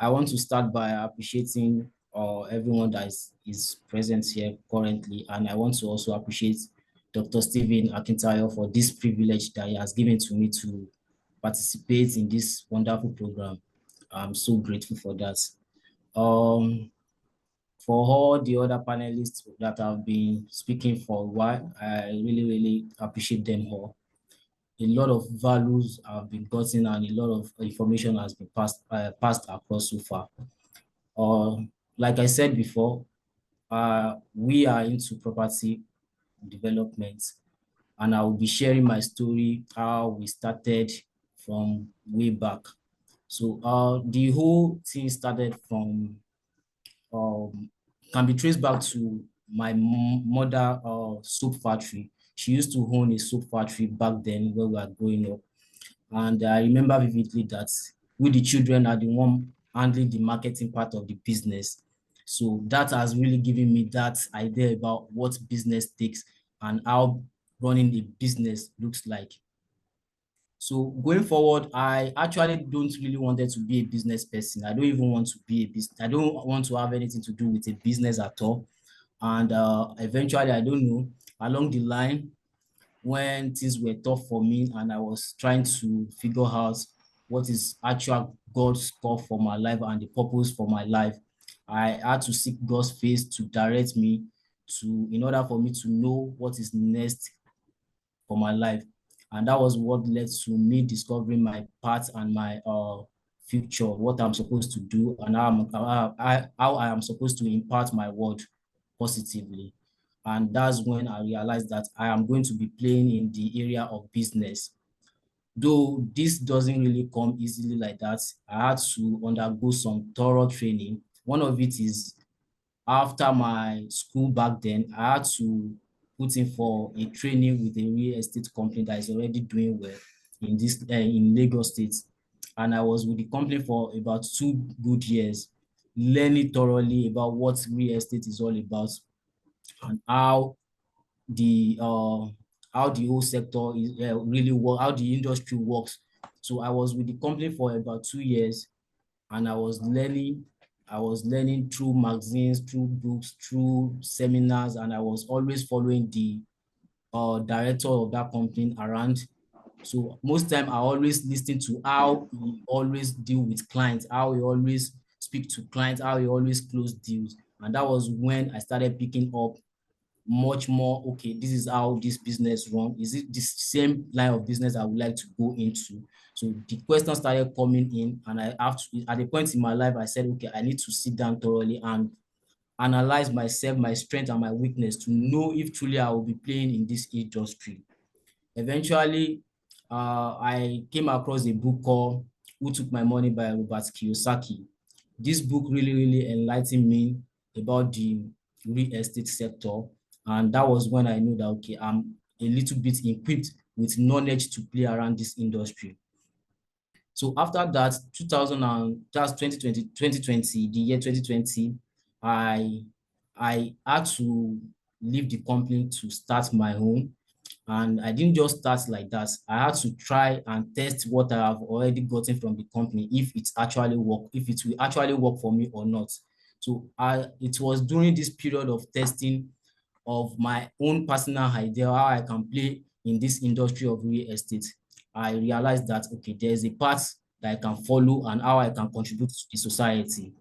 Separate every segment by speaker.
Speaker 1: I want to start by appreciating everyone that is present here currently, and I want to also appreciate Dr. Stephen Akintayo for this privilege that he has given to me to participate in this wonderful program. I'm so grateful for that. Um, for all the other panelists that have been speaking for a while, I really appreciate them all. A lot of values have been gotten and a lot of information has been passed across so far. Uh, like I said before, we are into property development, and I will be sharing my story, how we started from way back. So the whole thing started from um, can be traced back to my mother soap factory. She used to own a soap factory back then when we were growing up. And I remember vividly that we, the children, are the one handling the marketing part of the business. So that has really given me that idea about what business takes and how running a business looks like. So going forward, I actually don't really wanted to be a business person. I don't even want to be a business. I don't want to have anything to do with a business at all. And eventually, I don't know, along the line, when things were tough for me and I was trying to figure out what is actual God's call for my life and the purpose for my life, I had to seek God's face to direct me in order for me to know what is next for my life. And that was what led to me discovering my path and my future, what I'm supposed to do, and how I am supposed to impart my word positively. And that's when I realized that I am going to be playing in the area of business. Though this doesn't really come easily like that, I had to undergo some thorough training. One of it is after my school back then, I had to put in for a training with a real estate company that is already doing well in Lagos State. And I was with the company for about 2 good years, learning thoroughly about what real estate is all about and the uh, how the whole sector is really work, how the industry works. So I was with the company for about 2 years, and I was learning through magazines, through books, through seminars, and I was always following the director of that company around. So most time I always listen to how he always deal with clients, how he always speak to clients, how he always close deals. And that was when I started picking up much more, okay, this is how this business run. Is it the same line of business I would like to go into? So the questions started coming in, and I have to, at a point in my life, I said, okay, I need to sit down thoroughly and analyze myself, my strength and my weakness to know if truly I will be playing in this industry. Eventually, I came across a book called Who Took My Money by Robert Kiyosaki. This book really enlightened me about the real estate sector. And that was when I knew that, okay, I'm a little bit equipped with knowledge to play around this industry. So after that, 2000 and that's 2020, the year 2020, I I had to leave the company to start my own. And I didn't just start like that. I had to try and test what I have already gotten from the company, if it actually work, if it will actually work for me or not. So it was during this period of testing of my own personal idea, how I can play in this industry of real estate. I realized that, okay, there's a path that I can follow and how I can contribute to the society.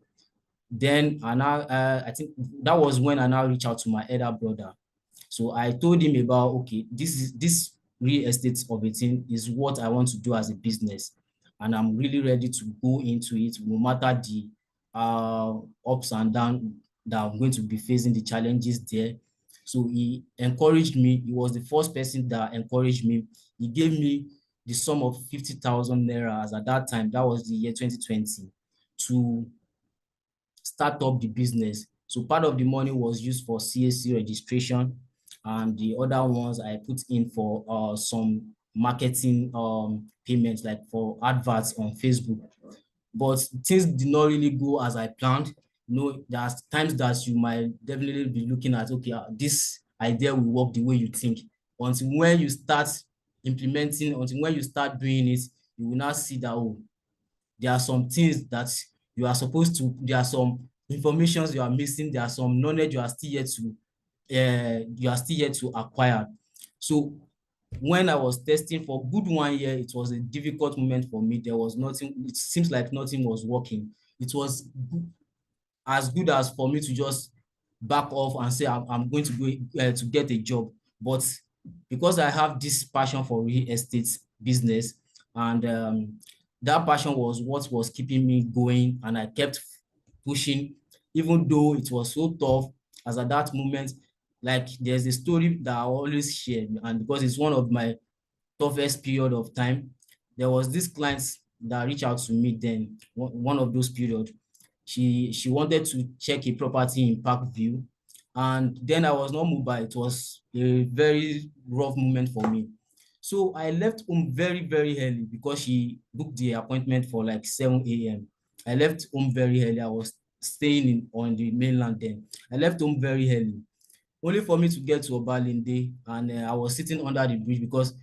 Speaker 1: Then I think that was when I now reached out to my elder brother. So I told him about, okay, this real estate of a thing is what I want to do as a business. And I'm really ready to go into it no matter the ups and downs that I'm going to be facing, the challenges there. So he encouraged me. He was the first person that encouraged me. He gave me the sum of 50,000 naira as at that time. That was the year 2020 to start up the business. So part of the money was used for CAC registration, and the other ones I put in for some marketing payments, like for adverts on Facebook. But things did not really go as I planned. You know, there's times that you might definitely be looking at, okay, this idea will work the way you think. Until when you start implementing, until when you start doing it, you will now see that, oh, there are some things that you are supposed to, there are some informations you are missing, there are some knowledge you are still yet to acquire. So when I was testing for good 1 year, it was a difficult moment for me. There was nothing, it seems like nothing was working. It was as good as for me to just back off and say I'm going to go to get a job. But because I have this passion for real estate business, and that passion was what was keeping me going, and I kept pushing, even though it was so tough. As at that moment, like there's a story that I always share, and because it's one of my toughest period of time, there was this client that reached out to me then, one of those periods. She wanted to check a property in Parkview, and then I was not mobile. It was a very rough moment for me. So I left home very, very early because she booked the appointment for like 7 a.m. I left home very early. I was staying on the mainland then. I left home very early, only for me to get to Obalende, and I was sitting under the bridge because,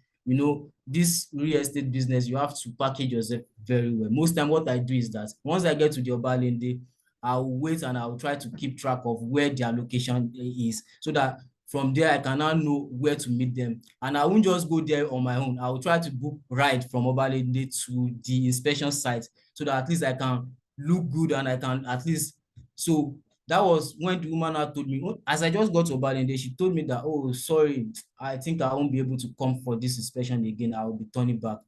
Speaker 1: this real estate business, you have to package yourself very well. Most time what I do is that once I get to the Obalende, I'll wait and I'll try to keep track of where their location is, so that from there I can now know where to meet them. And I won't just go there on my own. I will try to book ride from Obalende to the inspection site, so that at least I can look good and I can at least, so that was when the woman now told me, oh, as I just got to Obalende, she told me that, oh, sorry, I think I won't be able to come for this inspection again. I will be turning back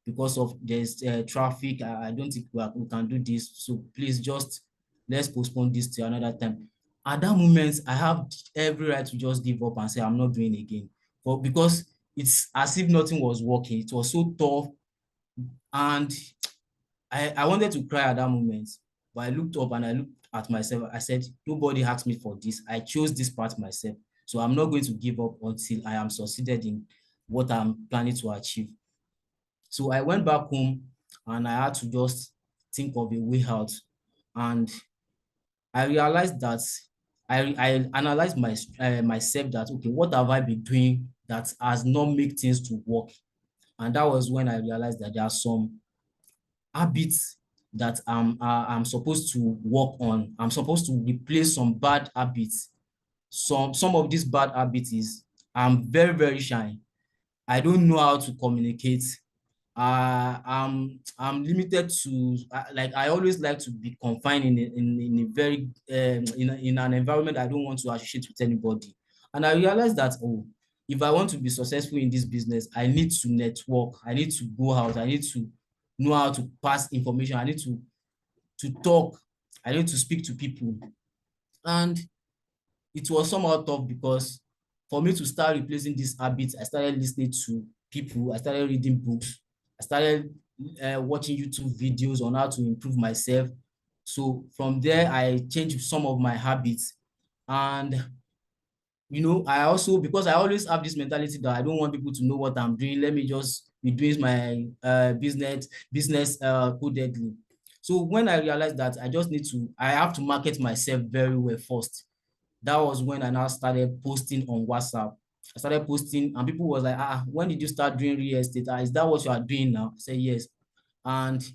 Speaker 1: because of there's traffic. I don't think we can do this. So please just let's postpone this to another time. At that moment, I have every right to just give up and say I'm not doing it again. But because it's as if nothing was working, it was so tough, and I wanted to cry at that moment, but I looked up and I looked at myself. I said, nobody asked me for this. I chose this path myself. So I'm not going to give up until I am succeeded in what I'm planning to achieve. So I went back home and I had to just think of a way out. And I realized that I analyzed myself that, okay, what have I been doing that has not made things to work? And that was when I realized that there are some habits that I'm supposed to work on. I'm supposed to replace some bad habits. Some of these bad habits is I'm very, very shy. I don't know how to communicate. I'm limited to, like, I always like to be confined in a very in an environment I don't want to associate with anybody. And I realized that, oh, if I want to be successful in this business, I need to network. I need to go out. I need to know how to pass information. I need to talk. I need to speak to people. And it was somehow tough because for me to start replacing these habits, I started listening to people. I started reading books. I started watching YouTube videos on how to improve myself. So from there, I changed some of my habits. And I also, because I always have this mentality that I don't want people to know what I'm doing. Let me just be doing my business codedly. So when I realized that I have to market myself very well first. That was when I now started posting on WhatsApp. I started posting and people was like, when did you start doing real estate? Is that what you are doing now? I said, yes. And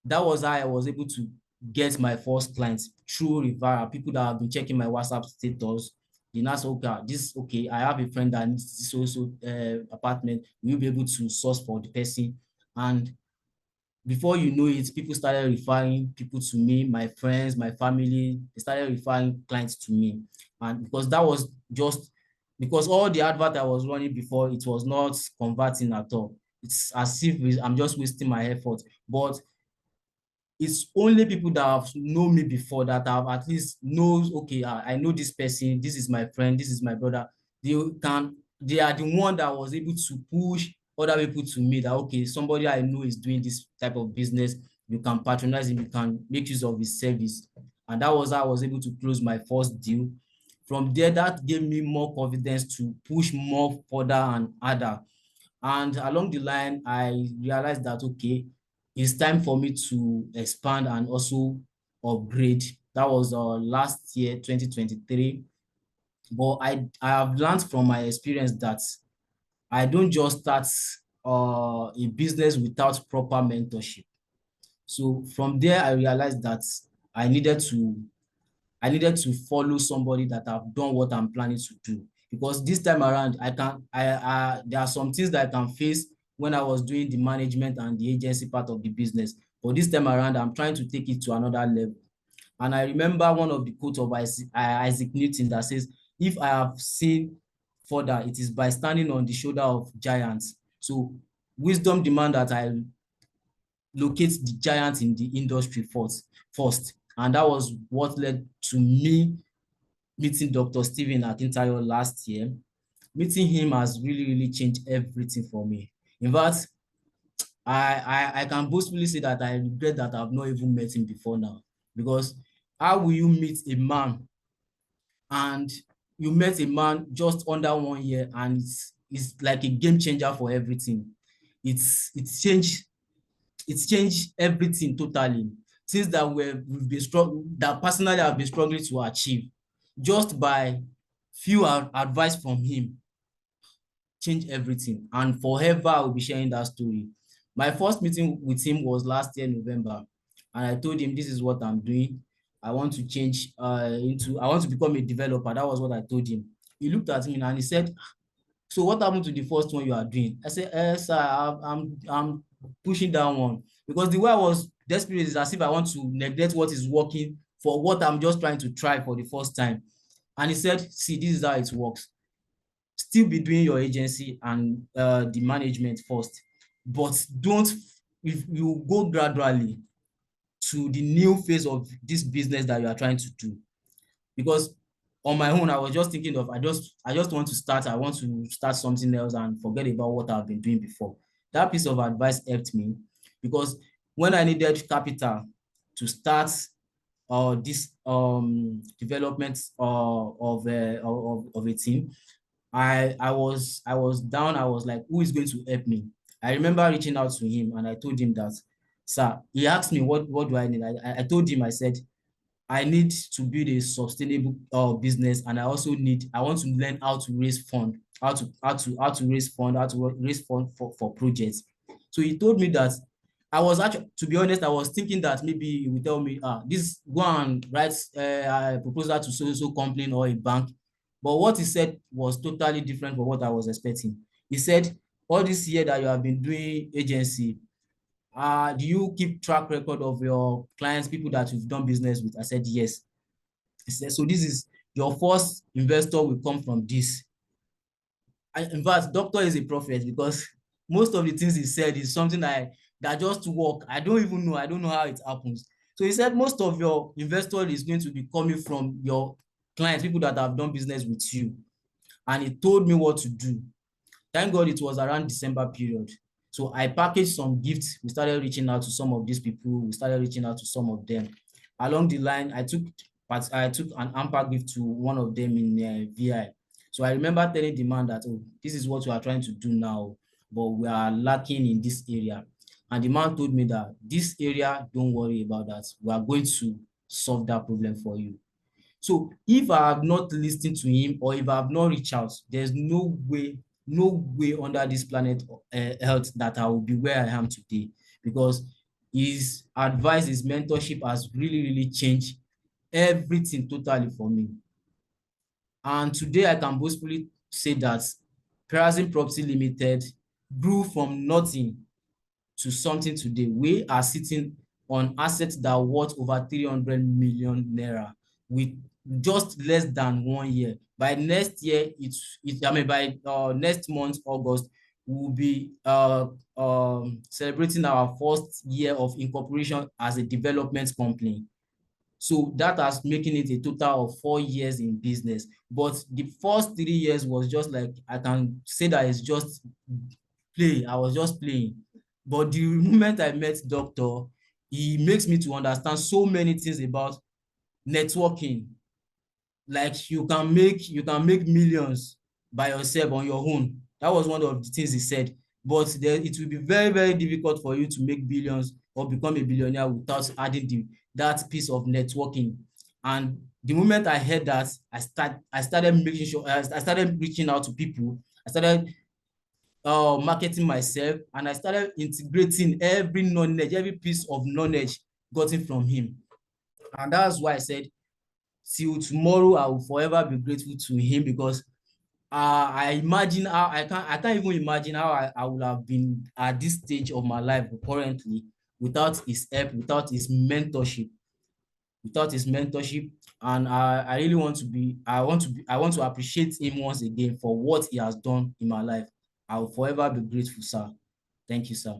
Speaker 1: that was how I was able to get my first clients through referral. People that have been checking my WhatsApp status. They now say, okay, I have a friend that needs this also apartment. We'll be able to source for the person. And before you know it, people started referring people to me, my friends, my family, they started referring clients to me. And because that was just because all the advert I was running before, it was not converting at all. It's as if I'm just wasting my effort. But it's only people that have known me before that have at least knows, okay, I know this person, this is my friend, this is my brother. They are the one that was able to push other people to me that, okay, somebody I know is doing this type of business. You can patronize him, you can make use of his service. And that was how I was able to close my first deal. From there, that gave me more confidence to push more further and harder. And along the line, I realized that, okay, it's time for me to expand and also upgrade. That was last year, 2023. But I have learned from my experience that I don't just start a business without proper mentorship. So from there, I realized that I needed to I needed to follow somebody that have done what I'm planning to do. Because this time around, there are some things that I can face when I was doing the management and the agency part of the business. But this time around, I'm trying to take it to another level. And I remember one of the quotes of Isaac Newton that says, if I have seen further, it is by standing on the shoulder of giants. So wisdom demand that I locate the giants in the industry first. And that was what led to me meeting Dr. Stephen Akintayo last year. Meeting him has really, really changed everything for me. In fact, I can boastfully say that I regret that I've not even met him before now. Because how will you meet a man and you met a man just under 1 year and it's like a game changer for everything? It's changed everything totally. Things that we've been struggling, that personally I've been struggling to achieve, just by few advice from him, change everything. And forever I will be sharing that story. My first meeting with him was last year, November. And I told him, this is what I'm doing. I want to change I want to become a developer. That was what I told him. He looked at me and he said, so what happened to the first one you are doing? I said, sir, I'm pushing that one. Because the way I was desperate is as if I want to neglect what is working for what I'm just trying to try for the first time. And he said, see, this is how it works. Still be doing your agency and the management first, but don't, if you go gradually to the new phase of this business that you are trying to do. Because on my own, I was just thinking of, I just want to start, I want to start something else and forget about what I've been doing before. That piece of advice helped me, because when I needed capital to start this development of a team, I was down. I was like, who is going to help me? I remember reaching out to him and I told him that, sir, he asked me what do I need? I told him, I said, I need to build a sustainable business, and I want to learn how to raise fund, how to raise fund, how to raise fund for projects. So he told me that, I was actually, to be honest, I was thinking that maybe he would tell me, this, go and write a proposal to so company or a bank. But what he said was totally different from what I was expecting. He said, all this year that you have been doing agency, do you keep track record of your clients, people that you've done business with? I said, yes. He said, so this is your first investor will come from this. In fact, doctor is a prophet, because most of the things he said is something that just work. I don't even know. I don't know how it happens. So he said most of your investor is going to be coming from your clients, people that have done business with you. And he told me what to do. Thank God it was around December period. So I packaged some gifts. We started reaching out to some of these people. We started reaching out to some of them. Along the line, I took an hamper gift to one of them in VI. So I remember telling the man that, oh, this is what we are trying to do now, but we are lacking in this area. And the man told me that this area, don't worry about that. We are going to solve that problem for you. So if I have not listened to him, or if I have not reached out, there's no way under this planet Earth that I will be where I am today, because his advice, his mentorship has really, really changed everything totally for me. And today I can boastfully say that Perazim Property Limited grew from nothing to something today. We are sitting on assets that are worth over 300 million naira with just less than 1 year. By next year, by next month, August, we'll be celebrating our first year of incorporation as a development company. So that has making it a total of 4 years in business. But the first 3 years was just like, I can say that it's just play. I was just playing. But the moment I met Doctor, he makes me to understand so many things about networking. Like you can make millions by yourself on your own. That was one of the things he said. But it will be very, very difficult for you to make billions or become a billionaire without adding that piece of networking. And the moment I heard that, I started making sure, I started reaching out to people. I started marketing myself, and I started integrating every knowledge, every piece of knowledge gotten from him. And that's why I said, till tomorrow, I will forever be grateful to him, because I imagine how I can't even imagine how I would have been at this stage of my life currently without his help, without his mentorship. And I really want to be, I want to appreciate him once again for what he has done in my life. I will forever be grateful, sir. Thank you, sir.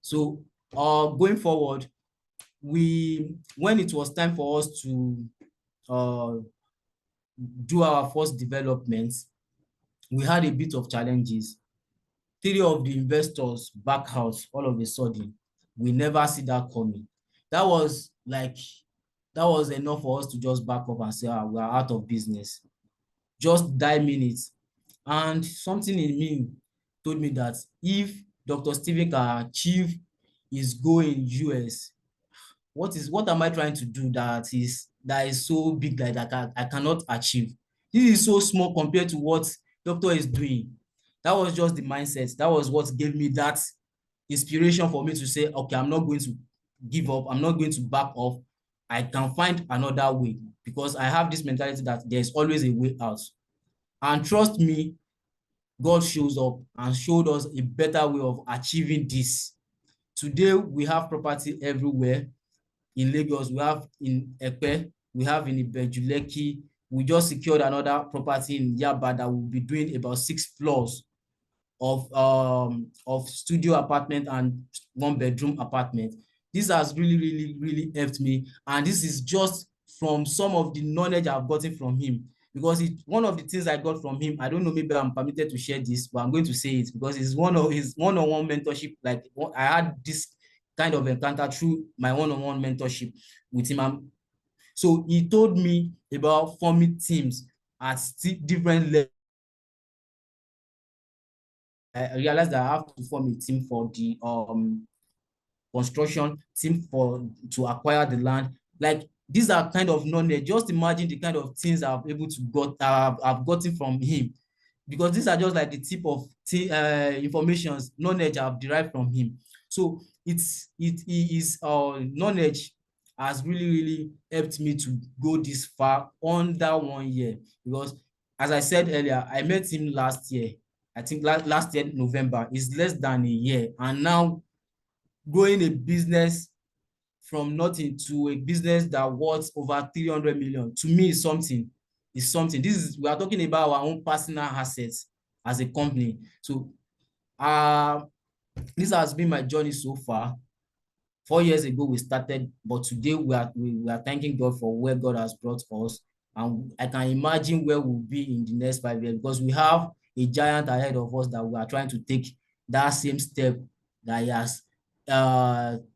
Speaker 1: So going forward, when it was time for us to uh, do our first development, we had a bit of challenges. Three of the investors back out all of a sudden. We never see that coming. That was like, that was enough for us to just back up and say, we are out of business. Just die minutes. And something in me told me that if Dr. Stephen can achieve his goal in US, what am I trying to do that is so big that I cannot achieve? This is so small compared to what doctor is doing. That was just the mindset. That was what gave me that inspiration for me to say, okay, I'm not going to give up. I'm not going to back off. I can find another way, because I have this mentality that there's always a way out. And trust me, God shows up and showed us a better way of achieving this. Today, we have property everywhere. In Lagos, we have in Epe, we have in Ibejuleki. We just secured another property in Yaba that will be doing about 6 floors of studio apartment and 1-bedroom apartment. This has really helped me, and this is just from some of the knowledge I've gotten from him, because one of the things I got from him, I don't know, maybe I'm permitted to share this, but I'm going to say it because it's one of his one-on-one mentorship. Like, I had this kind of encounter through my one-on-one mentorship with him. So he told me about forming teams at different levels. I realized that I have to form a team for the construction, team to acquire the land. Like, these are kind of knowledge. Just imagine the kind of things I've able to I've gotten from him, because these are just like the tip of informations, knowledge I've derived from him. So it is knowledge has really helped me to go this far under 1 year, because as I said earlier, I met him last year. I think last year November is less than a year, and now growing a business from nothing to a business that worth over 300 million, to me is something. We are talking about our own personal assets as a company. So this has been my journey so far. 4 years ago we started, but today we are thanking God for where God has brought us, and I can imagine where we'll be in the next 5 years, because we have a giant ahead of us that we are trying to take that same step that he has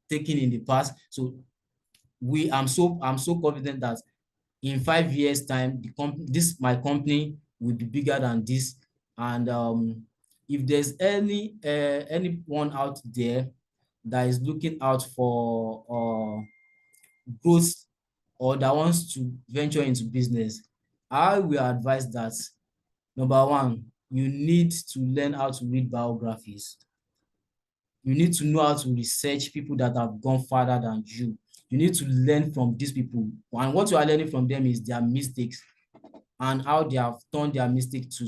Speaker 1: taken in the past. So I'm so confident that in 5 years time, my company will be bigger than this. And if there's anyone out there that is looking out for growth, or that wants to venture into business, I will advise that, number one, you need to learn how to read biographies. You need to know how to research people that have gone farther than you. You need to learn from these people. And what you are learning from them is their mistakes, and how they have turned their mistake to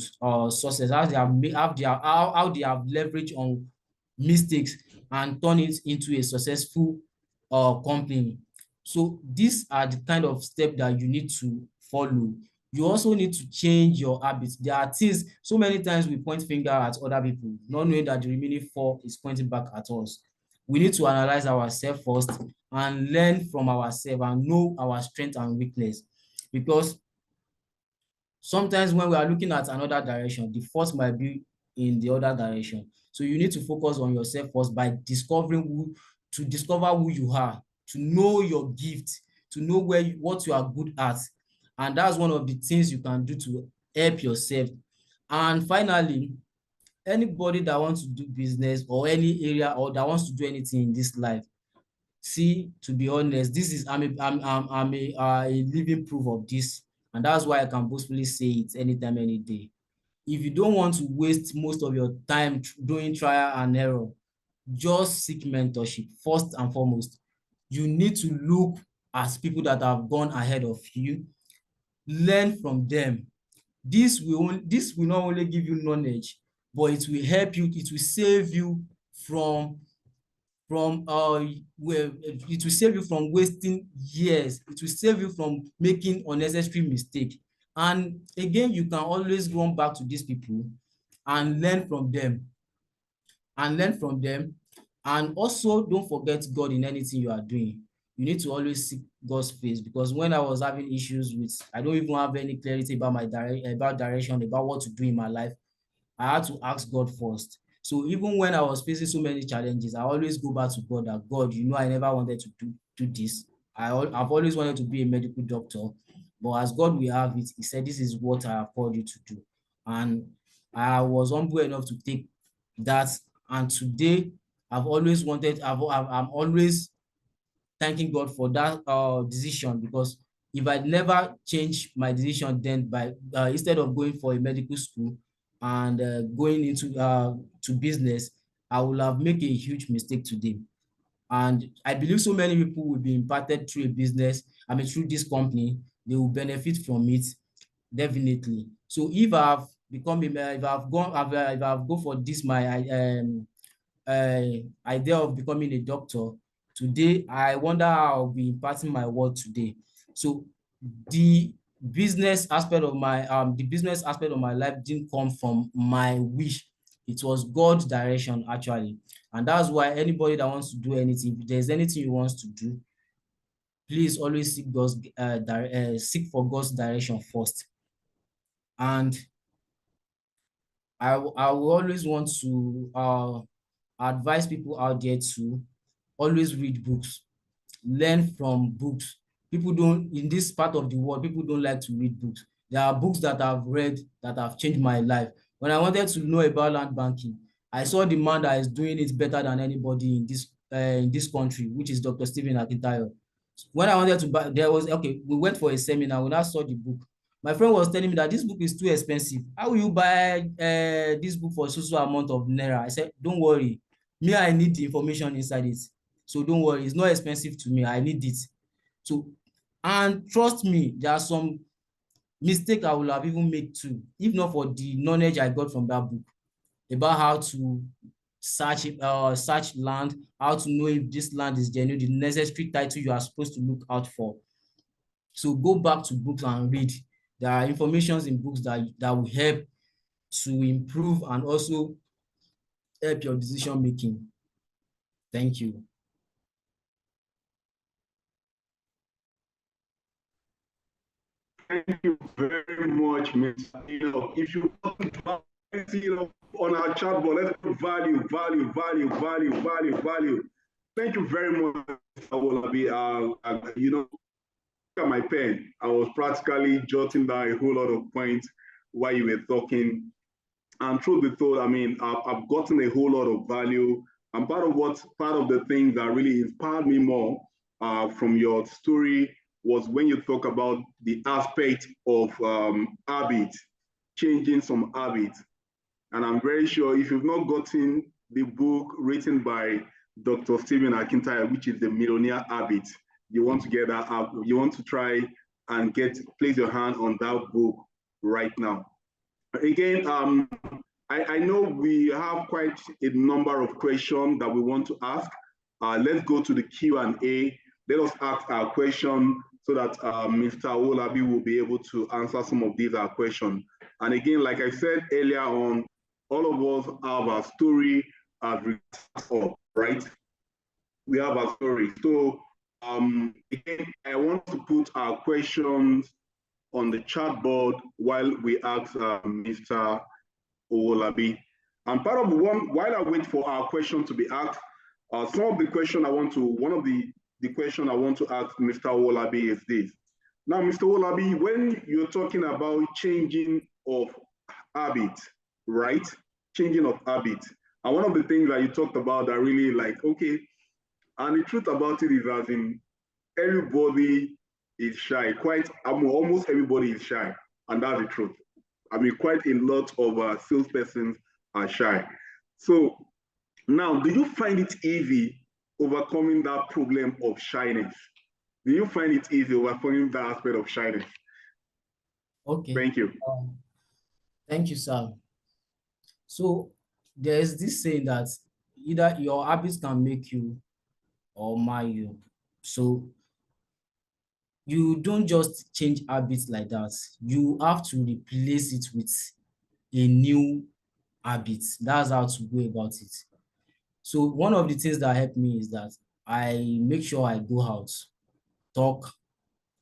Speaker 1: success, how they have leveraged on mistakes and turn it into a successful company. So these are the kind of steps that you need to follow. You also need to change your habits. There are things, so many times we point finger at other people, not knowing that the remaining four is pointing back at us. We need to analyze ourselves first and learn from ourselves and know our strength and weakness, because sometimes when we are looking at another direction, the force might be in the other direction. So you need to focus on yourself first by discover who you are, to know your gift, to know what you are good at. And that's one of the things you can do to help yourself. And finally, anybody that wants to do business or any area, or that wants to do anything in this life, see, to be honest, this is I'm a living proof of this, and that's why I can boastfully say it anytime, any day. If you don't want to waste most of your time doing trial and error, just seek mentorship first and foremost. You need to look as people that have gone ahead of you. Learn from them. This will not only give you knowledge, but it will help you, it will save you from it will save you from wasting years. It will save you from making unnecessary mistake. And again, you can always go back to these people and learn from them and learn from them. And also, don't forget God in anything you are doing. You need to always seek God's face, because when I was having issues with, I don't even have any clarity about about direction, about what to do in my life, I had to ask God first. So even when I was facing so many challenges, I always go back to God, that God, I never wanted to do this. I've always wanted to be a medical doctor, but as God will have it, He said, this is what I have called you to do. And I was humble enough to take that. And today, I'm always thanking God for that decision, because if I never changed my decision then, by instead of going for a medical school and going into to business, I would have made a huge mistake today. And I believe so many people will be impacted through a business, through this company. They will benefit from it, definitely. So if I've gone for this idea of becoming a doctor, today I wonder how I'll be imparting my word today. So the the business aspect of my life didn't come from my wish. It was God's direction, actually. And that's why anybody that wants to do anything, if there's anything you want to do, please always seek for God's direction first. And I will always want to advise people out there to always read books, learn from books. People don't, in this part of the world, people don't like to read books. There are books that I've read that have changed my life. When I wanted to know about land banking, I saw the man that is doing it better than anybody in this country, which is Dr. Stephen Akintayo. When I wanted to buy, we went for a seminar. When I saw the book, my friend was telling me that this book is too expensive. How will you buy this book for so amount of naira? I said, don't worry. Me, I need the information inside it. So don't worry, it's not expensive to me. I need it. So, and trust me, there are some mistakes I will have even made too, if not for the knowledge I got from that book about how to search land, how to know if this land is genuine, the necessary title you are supposed to look out for. So go back to books and read. There are informations in books that will help to improve and also help your decision making. Thank you.
Speaker 2: Thank you very much, Mr. Enoch. If you on our chat board, let's put value, value, value, value, value, value. Thank you very much, Mr. Owolabi. Look at my pen. I was practically jotting down a whole lot of points while you were talking. And truth be told, I've gotten a whole lot of value. And part of the things that really inspired me more from your story was when you talk about the aspect of habit, changing some habits. And I'm very sure if you've not gotten the book written by Dr. Stephen Akintayo, which is The Millionaire Habit, you want to get that up, you want to try and place your hand on that book right now. Again, I know we have quite a number of questions that we want to ask. Let's go to the Q&A. Let us ask our question so that Mr. Owolabi will be able to answer some of these questions. And again, like I said earlier on, all of us have a story as right? We have a story. So again, I want to put our questions on the chat board while we ask Mr. Owolabi. And while I wait for our question to be asked, some of the question one of the question I want to ask Mr. Owolabi is this. Now, Mr. Owolabi, when you're talking about changing of habit, right? Changing of habit. And one of the things that you talked about that really okay, and the truth about it is as in everybody is shy. Almost everybody is shy, and that's the truth. Quite a lot of salespersons are shy. So now, do you find it easy overcoming that problem of shyness? Do you find it easy overcoming that aspect of shyness?
Speaker 1: Okay.
Speaker 2: Thank you.
Speaker 1: Thank you, sir. So there's this saying that either your habits can make you or mar you. So you don't just change habits like that. You have to replace it with a new habit. That's how to go about it. So one of the things that helped me is that I make sure I go out, talk,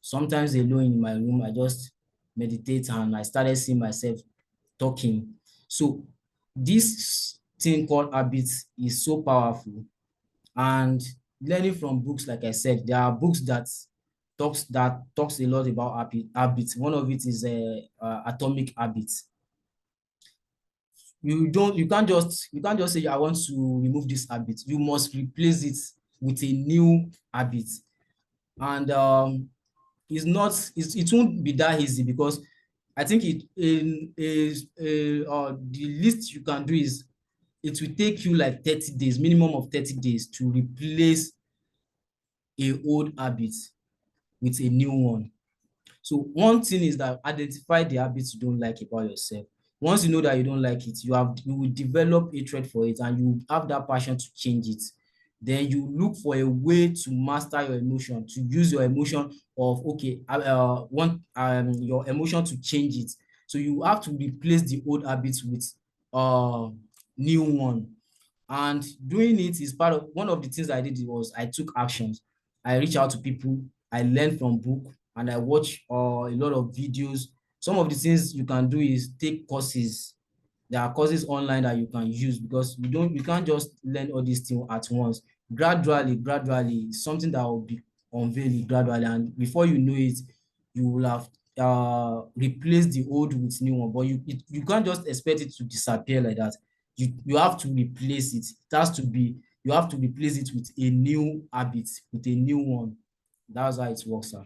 Speaker 1: sometimes alone in my room. I just meditate and I started seeing myself talking. So this thing called habits is so powerful. And learning from books, like I said, there are books that talks a lot about habits. One of it is Atomic Habits. You can't just say I want to remove this habit. You must replace it with a new habit. And it won't be that easy, because I think the least you can do is it will take you like 30 days, minimum of 30 days, to replace a old habit with a new one. So one thing is that identify the habits you don't like about yourself. Once you know that you don't like it, you will develop hatred for it, and you have that passion to change it. Then you look for a way to master your emotion, to use your emotion of, okay, want your emotion to change it. So you have to replace the old habits with new one. And doing it is part of one of the things I did. Was I took actions. I reach out to people, I learn from book, and I watch a lot of videos. Some of the things you can do is take courses. There are courses online that you can use, because you can't just learn all these things at once. Gradually, something that will be unveiled gradually, and before you know it, you will have replaced the old with new one. But you can't just expect it to disappear like that. You have to replace it. It has to be You have to replace it with a new habit, with a new one. That's how it works, sir.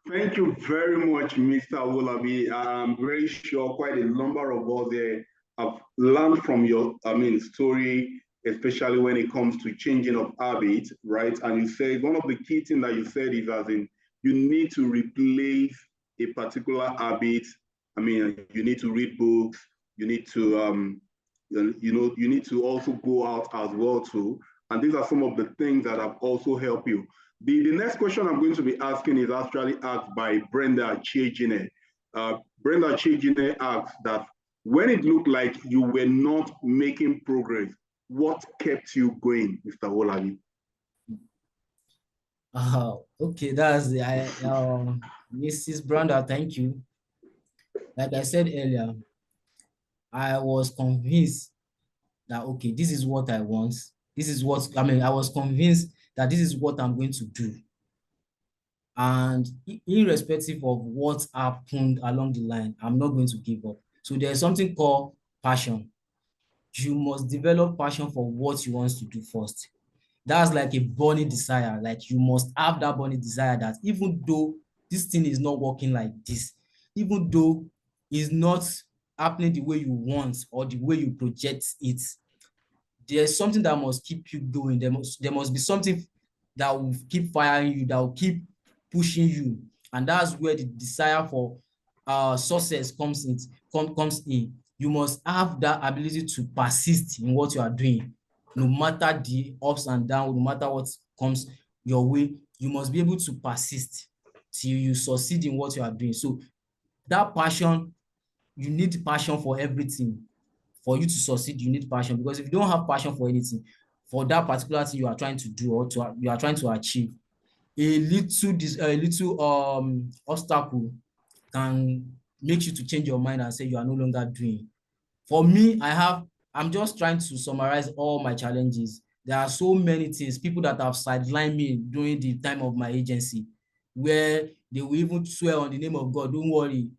Speaker 2: Thank you very much, Mr. Owolabi. I'm very sure quite a number of us there have learned from your, story, especially when it comes to changing of habits, right? And you said one of the key things that you said is, as in, you need to replace a particular habit. You need to read books. You need to, you need to also go out as well too. And these are some of the things that have also helped you. The next question I'm going to be asking is actually asked by Brenda Chiejine. Brenda Chiejine asks that when it looked like you were not making progress, what kept you going, Mr. Owolabi?
Speaker 1: Okay, that's Mrs. Brenda, thank you. Like I said earlier, I was convinced that, okay, this is what I want. I was convinced that this is what I'm going to do. And irrespective of what happened along the line, I'm not going to give up. So there's something called passion. You must develop passion for what you want to do first. That's like a burning desire. Like, you must have that burning desire that even though this thing is not working like this, even though it's not happening the way you want or the way you project it, there's something that must keep you going. There must be something that will keep firing you, that will keep pushing you. And that's where the desire for success comes in. You must have that ability to persist in what you are doing, no matter the ups and downs, no matter what comes your way. You must be able to persist till you succeed in what you are doing. So that passion, you need passion for everything. For you to succeed, you need passion, because if you don't have passion for anything, for that particular thing you are trying to do, or you are trying to achieve, a little obstacle can make you to change your mind and say you are no longer doing. For me, I'm just trying to summarize all my challenges. There are so many things, people that have sidelined me during the time of my agency, where they will even swear on the name of God, don't worry,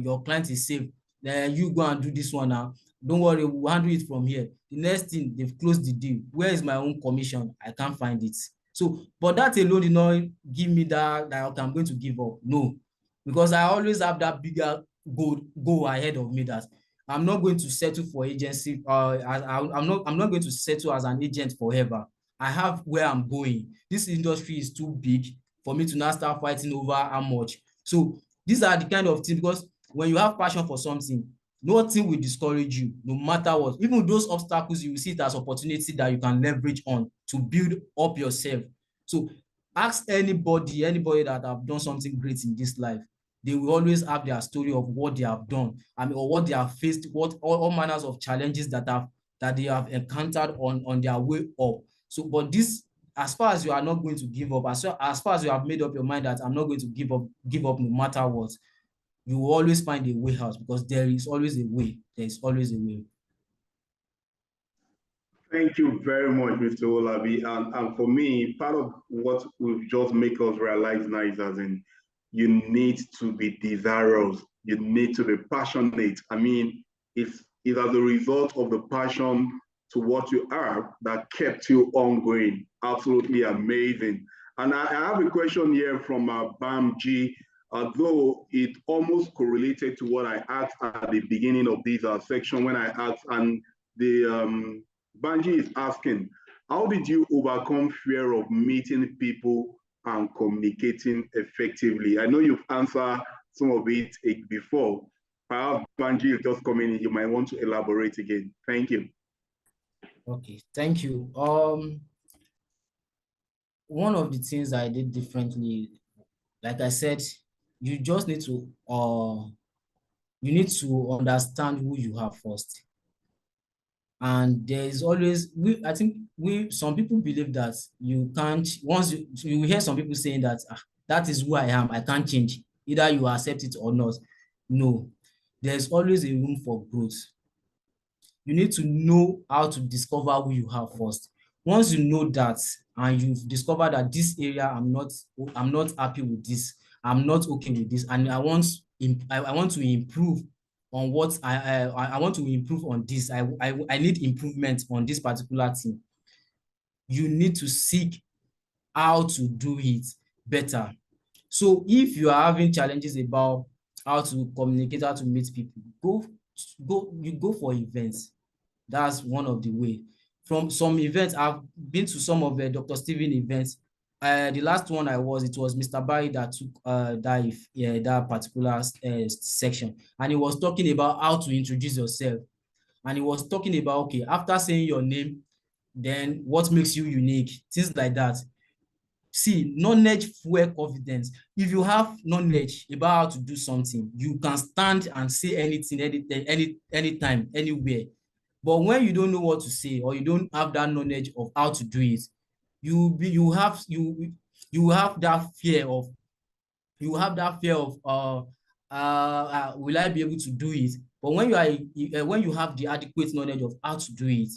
Speaker 1: your client is safe. You go and do this one now. Don't worry, we'll handle it from here. The next thing, they've closed the deal. Where is my own commission? I can't find it. So, but that alone did not give me that okay, I'm going to give up. No, because I always have that bigger goal ahead of me, that I'm not going to settle for agency. I'm not going to settle as an agent forever. I have where I'm going. This industry is too big for me to now start fighting over how much. So these are the kind of things, because when you have passion for something, nothing will discourage you, no matter what. Even those obstacles, you will see it as opportunity that you can leverage on to build up yourself. So ask anybody that have done something great in this life. They will always have their story of what they have done, or what they have faced, what all manners of challenges that they have encountered on their way up. So, but this, as far as you are not going to give up, as far as you have made up your mind that I'm not going to give up no matter what, you will always find a way out, because there is always a way. There is always a way.
Speaker 2: Thank you very much, Mr. Owolabi. And for me, part of what will just make us realize now is, as in, you need to be desirous. You need to be passionate. I mean, it's as a result of the passion to what you are that kept you ongoing. Absolutely amazing. And I have a question here from Bamji, though it almost correlated to what I asked at the beginning of this section when I asked, and the Banji is asking, how did you overcome fear of meeting people and communicating effectively? I know you've answered some of it before. Perhaps Banji is just coming in. You might want to elaborate again. Thank you.
Speaker 1: Okay, thank you. One of the things I did differently, like I said, you just need to understand who you are first. And there is always, I think some people believe that you can't, once you hear some people saying that that is who I am, I can't change, either you accept it or not. No, there's always a room for growth. You need to know how to discover who you are first. Once you know that, and you've discovered that this area, I'm not happy with this, I'm not okay with this, and I want to improve on what I want to improve on this. I need improvement on this particular thing. You need to seek how to do it better. So if you are having challenges about how to communicate, how to meet people, go for events. That's one of the way. From some events, I've been to some of the Dr. Steven events. The last one it was Mr. Barry that took that particular section, and he was talking about how to introduce yourself. And he was talking about, okay, after saying your name, then what makes you unique, things like that. See, knowledge fuel confidence. If you have knowledge about how to do something, you can stand and say anything, anytime, anywhere. But when you don't know what to say, or you don't have that knowledge of how to do it, you have that fear of will I be able to do it? But when you have the adequate knowledge of how to do it,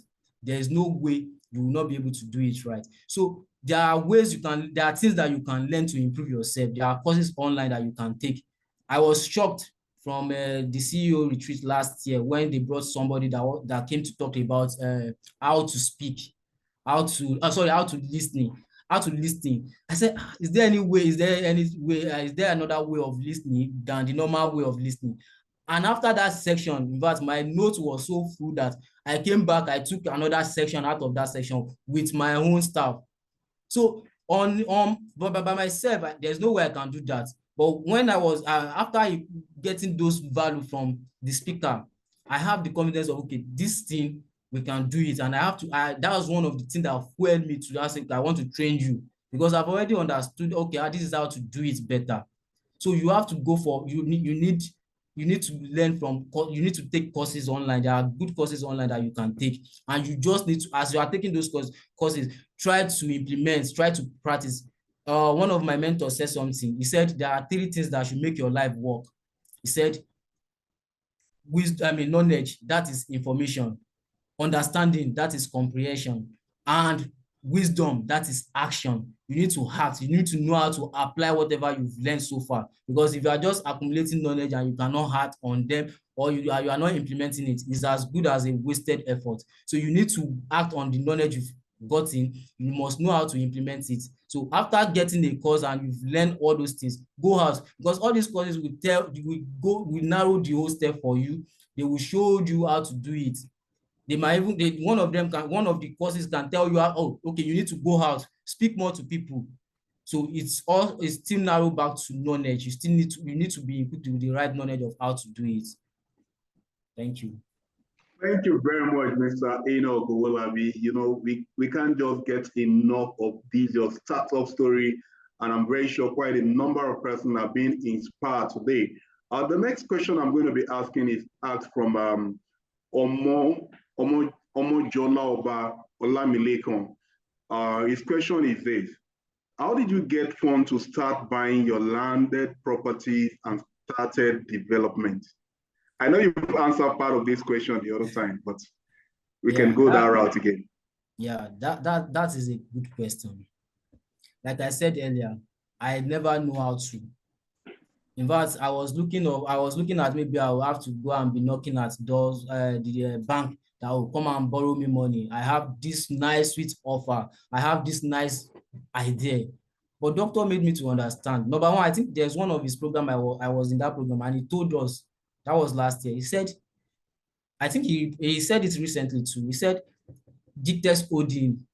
Speaker 1: there is no way you will not be able to do it right. So there are things that you can learn to improve yourself. There are courses online that you can take. I was shocked from the CEO retreat last year when they brought somebody that came to talk about how to speak, how to listening. I said, is there another way of listening than the normal way of listening? And after that section, in fact, my note was so full that I came back, I took another section out of that section with my own staff. So but by myself, there's no way I can do that. But when I was after getting those value from the speaker, I have the confidence of, okay, this thing we can do it, and that was one of the things that fueled me to ask, I want to train you, because I've already understood, okay, this is how to do it better. So you have to go for you need to learn from, you need to take courses online. There are good courses online that you can take, and you just need to, as you are taking those courses, try to practice. One of my mentors said something. He said there are 3 things that should make your life work. He said, knowledge, that is information; understanding, that is comprehension; and wisdom, that is action. You need to act. You need to know how to apply whatever you've learned so far. Because if you are just accumulating knowledge and you cannot act on them, or you are not implementing it, it's as good as a wasted effort. So you need to act on the knowledge you've gotten. You must know how to implement it. So after getting a course and you've learned all those things, go out, because all these courses will narrow the whole step for you. They will show you how to do it. They might even one of them can one of the courses can tell you, oh, okay, you need to go out, speak more to people. So it's still narrow back to knowledge. You need to be equipped with the right knowledge of how to do it. Thank you.
Speaker 2: Thank you very much, Mr. Enoch Owolabi. We can't just get enough of this, your startup story. And I'm very sure quite a number of persons have been inspired today. The next question I'm going to be asking is asked from Omojola Oba Olamilekan. His question is this: how did you get funds to start buying your landed properties and started development? I know you've answered part of this question the other time, but we can go that route again.
Speaker 1: Yeah, that is a good question. Like I said earlier, I never know how to. In fact, I was looking at maybe I will have to go and be knocking at doors, the bank that will come and borrow me money. I have this nice sweet offer. I have this nice idea. But doctor made me to understand. Number one, I think there's one of his program, I was in that program, and he told us, that was last year. He said, I think he said it recently too. He said, GTEx holding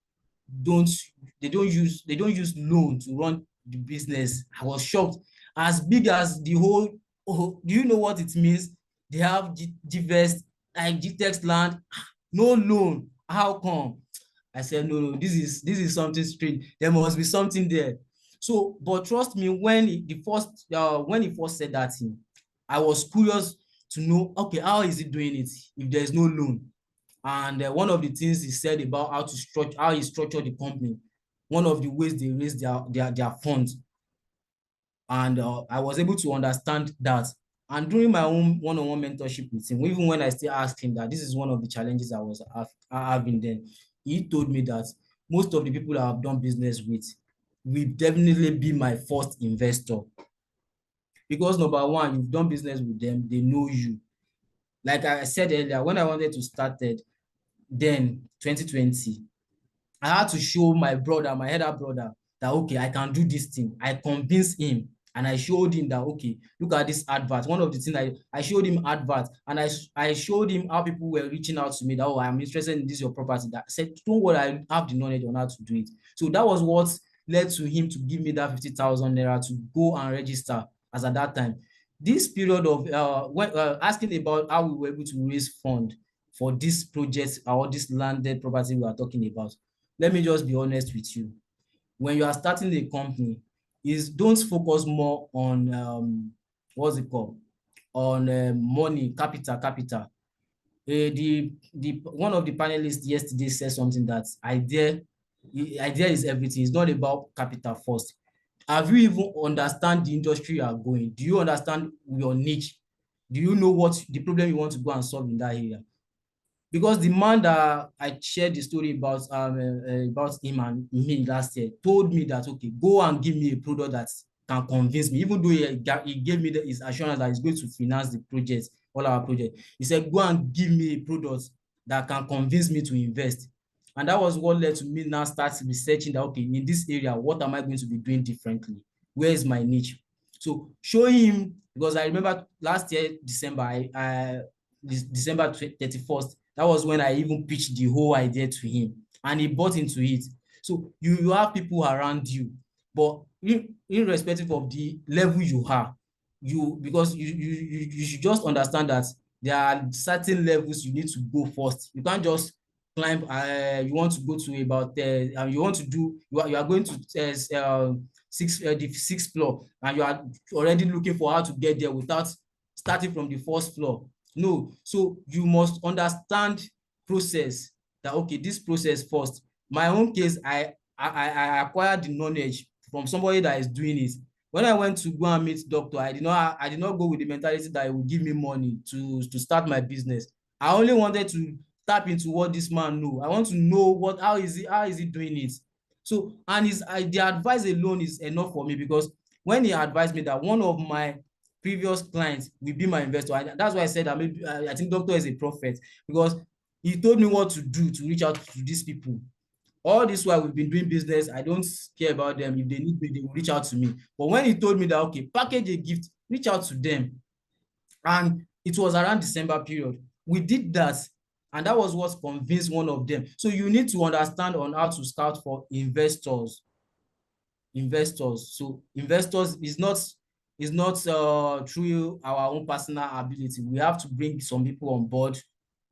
Speaker 1: they don't use loan to run the business. I was shocked. As big as the whole, do you know what it means? They have GVest, like GTEx land, no loan. How come? I said, no, this is something strange. There must be something there. So, but trust me, when he first said that thing, I was curious to know, okay, how is he doing it if there's no loan? And one of the things he said about how he structured the company, one of the ways they raise their funds, and I was able to understand that. And during my own one-on-one mentorship with him, even when I still asked him that this is one of the challenges I was having then, he told me that most of the people I have done business with will definitely be my first investor. Because number one, you've done business with them, they know you. Like I said earlier, when I wanted to start it, then 2020, I had to show my brother, my elder brother, that okay, I can do this thing. I convinced him and I showed him that okay, look at this advert. One of the things I showed him advert, and I showed him how people were reaching out to me that oh, I'm interested in this your property. That I said, don't worry, I have the knowledge on how to do it. So that was what led to him to give me that 50,000 naira to go and register as at that time. This period of when asking about how we were able to raise fund for this project or this landed property we are talking about. Let me just be honest with you. When you are starting a company, don't focus more on what's it called? On money, capital. The one of the panelists yesterday said something that idea is everything. It's not about capital first. Have you even understand the industry you are going? Do you understand your niche? Do you know what the problem you want to go and solve in that area? Because the man that I shared the story about him and me last year told me that okay, go and give me a product that can convince me, even though he gave me his assurance that he's going to finance the project, all our project. He said, go and give me a product that can convince me to invest. And that was what led to me now start researching that okay, in this area, what am I going to be doing differently? Where is my niche? So showing him, because I remember last year, December 31st, that was when I even pitched the whole idea to him and he bought into it. So you have people around you, but irrespective of the level you are, because you should just understand that there are certain levels you need to go first. You can't just climb. You want to go to about you want to do you are going to the sixth floor and you are already looking for how to get there without starting from the first floor. No, so you must understand process that okay, this process first. My own case, I acquired the knowledge from somebody that is doing it. When I went to go and meet doctor, I did not go with the mentality that he would give me money to start my business. I only wanted to tap into what this man know. I want to know how is he doing it. So and the advice alone is enough for me, because when he advised me that one of my previous clients will be my investor, and that's why I said that maybe I think doctor is a prophet, because he told me what to do to reach out to these people. All this while we've been doing business, I don't care about them. If they need me, they will reach out to me. But when he told me that okay, package a gift, reach out to them, and it was around December period, we did that. And that was what convinced one of them. So you need to understand on how to scout for investors. So investors is not through our own personal ability. We have to bring some people on board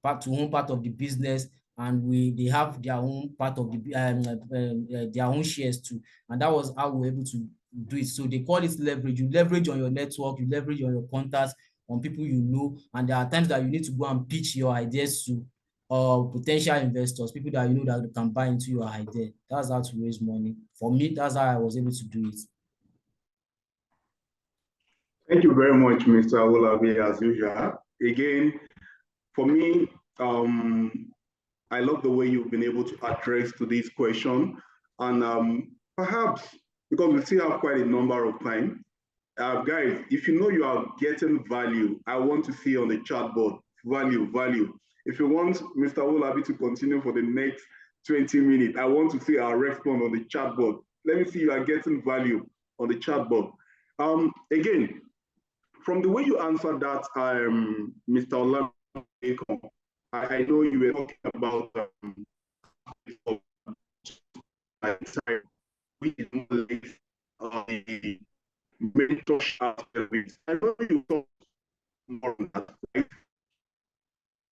Speaker 1: back to one part of the business, and they have their own part of the their own shares too. And that was how we were able to do it. So they call it leverage. You leverage on your network, you leverage on your contacts, on people you know, and there are times that you need to go and pitch your ideas to potential investors, people that you know that can buy into your idea. That's how to raise money. For me, that's how I was able to do it.
Speaker 2: Thank you very much, Mr. Owolabi, as usual. Again, for me, I love the way you've been able to address to this question. And perhaps, because we still have quite a number of time, guys, if you know you are getting value, I want to see on the chat board, value, value. If you want Mr. Owolabi to continue for the next 20 minutes, I want to see our response on the chat board. Let me see you are getting value on the chat board. Again, from the way you answered that, Mr. Owolabi, I know you were talking about which is the mentorship aspect. I know you talk more on that, right?